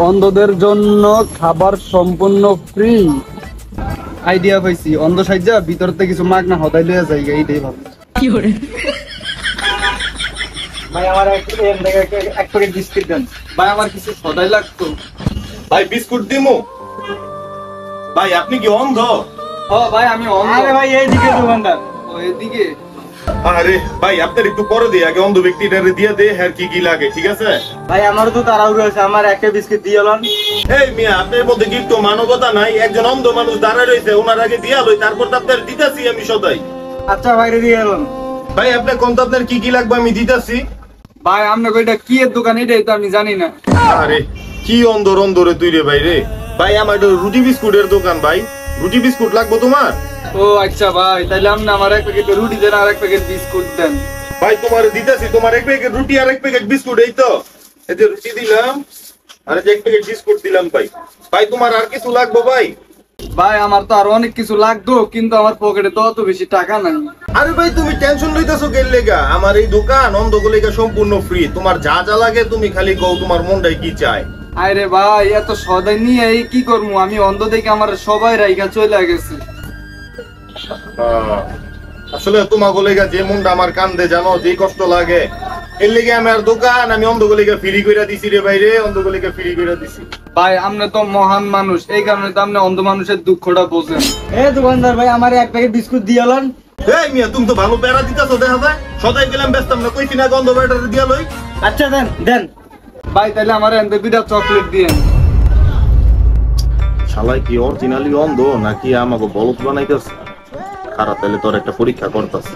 অন্ধদের জন্য খাবার সম্পূর্ণ ফ্রি। আইডিয়া পাইছি, অন্ধ সাইজা ভিতর থেকে কিছু মাগনা হদাই লইয়া যাই, এইটাই ভাবি। কি করে ভাই আমার এক প্যাকেট বিস্কিট দেন ভাই, আমার কিছু সদাই লাগতো ভাই। বিস্কুট দিমু ভাই? আপনি কি অন্ধ? ও ভাই আমি অন্ধ। আরে ভাই এইদিকে দোকানদার, ও এইদিকে। আরে ভাই আপনার একটু পরে দিয়ে আগে অন্ধ ব্যক্তিটারে দিয়ে দে, হ্যাঁ কি কি লাগে, ঠিক আছে? ভাই আমারও তো তাড়াহুড়ো আছে, আমার একটা বিস্কিট দিয়ে লন। এই মিয়া, আপনার মধ্যে কি একটু মানবতা নাই? একজন অন্ধ মানুষ দাঁড়ায় রয়েছে, ওনার আগে দিয়া লই, তারপর তো আপনার দিতাছি আমি সদাই। আচ্ছা ভাই দিয়ে লন। ভাই আপনার কোন তো আপনার কি কি লাগবে আমি দিতাছি। ভাই আপনার ওইটা কি এর দোকান, এটাই তো আমি জানি না। আরে কি অন্ধর অন্ধরে তুই রে ভাই রে। ভাই আমার এটা রুটি বিস্কুটের দোকান ভাই, রুটি বিস্কুট লাগবে তোমার? ও আচ্ছা ভাই, তাহলে আপনি আমার এক প্যাকেট রুটি দেন আর এক প্যাকেট বিস্কুট দেন। ভাই তোমার দিতাছি, তোমার এক প্যাকেট রুটি আর এক প্যাকেট বিস্কুট, এই তো এতে রুটি দিলাম আর এক প্যাকেট বিস্কুট দিলাম ভাই। ভাই তোমার আর কিছু লাগবে ভাই? ভাই আমার তো আরো অনেক কিছু লাগতো, কিন্তু আমার পকেটে তো অত বেশি টাকা নাই। আরে ভাই তুমি টেনশন লইতেছো কেন লেগা? আমার এই দোকান অন্ধগুলিকা সম্পূর্ণ ফ্রি, তোমার যা যা লাগে তুমি খালি কও তোমার মনটাই কি চায়। আরে ভাই এত সদাই নিয়ে এই কি করবো, আমি অন্ধ দেখে আমার সবাই রাইগা চলে গেছে। আসলে তোমাকে লেগা যে মনটা আমার কান্দে জানো, যে কষ্ট লাগে, এর লেগে আমার দোকান আমি অন্ধগুলিকা ফ্রি কইরা দিছি রে ভাই রে, অন্ধগুলিকা ফ্রি কইরা দিছি। ভাই আপনি তো মহান মানুষ, এই কারণে তো আপনি অন্ধ মানুষের দুঃখটা বোঝেন। এ দোকানদার ভাই আমার এক প্যাকেট বিস্কুট দিয়ে লন। এই মিয়া তুমি তো ভালো প্যারা দিতাছো দেখা যায়, সদাই গেলাম ব্যস্তাম না, কইছি না গন্ধ ব্যাটারে দিয়া লই। আচ্ছা দেন দেন ভাই, তাহলে আমার এনতে দুইটা চকলেট দিয়েন। শালাই কি অরিজিনালি অন্ধ নাকি আমাকে বলদ বানাইতেছে? খারাপ, তাহলে তোর একটা পরীক্ষা করতেছে।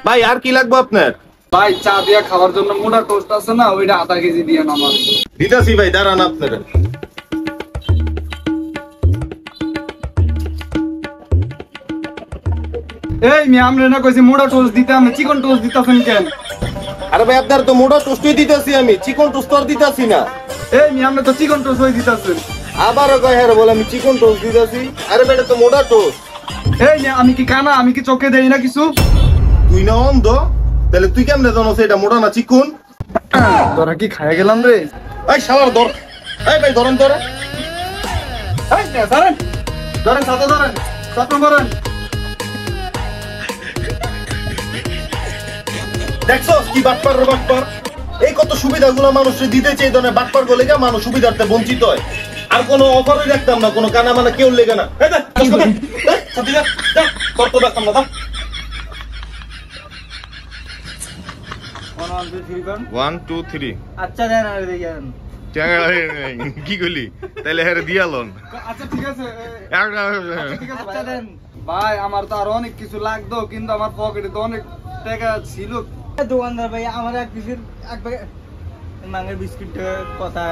ভাই আর কি লাগবে আপনার? ভাই চা দিয়া খাওয়ার জন্য মোটা টোস্ট আছে না, ওইটা আধা কেজি দিয়েন আমার। দিতাছি ভাই, দাঁড়ান আপনারা। এই মি আমরা না কইছি মোটা টোস্ট দিতে, আমি চিকন টোস্ট দিতাছেন কেন? আরে ভাই আপনার তো মোটা টোস্টই দিতাছি আমি, চিকন টোস্ট আর দিতাছি না। এই মি আমরা তো চিকন টোস্ট হই দিতাছেন। আবারও কয় হ্যাঁ বলে আমি চিকন টোস্ট দিতাছি। আরে বেটা তো মোটা টোস্ট। এই মি আমি কি কানা, আমি কি চোখে দেই না কিছু? তুই না অন্ধ, তাহলে তুই কেমনে জানো এটা মোটা না চিকন? তোরা কি খাইয়া গেলাম রে? এই শালার ধর, এই ভাই ধরেন ধরে। এই না ধরেন ধরেন, সাথে ধরেন, সাথে ধরেন। দেখছো কি বাটপার রে বাটপার, এই কত সুবিধাগুলো মানুষকে দিতে চাই, ধরনের বাটপার গুলো লেগে মানুষ সুবিধার্থে বঞ্চিত হয়। আর কোনো অফারই রাখতাম না, কোনো কানা মানে কেউ লেগে না। এই দেখ সাথে যা যা, তোর তো রাখতাম না। 1 2 3 আচ্ছা দেন আর দেন। কি কইলি? তাহলে হেরে দিয়ালন। আচ্ছা ঠিক আছে, ঠিক আছে আচ্ছা দেন। ভাই আমার তো আরো অনেক কিছু লাগতো, কিন্তু আমার পকেটে তো অনেক টাকা ছিল। দোকানদার ভাই আমার এক প্যাকেট মাঙ্গের বিস্কিট কথা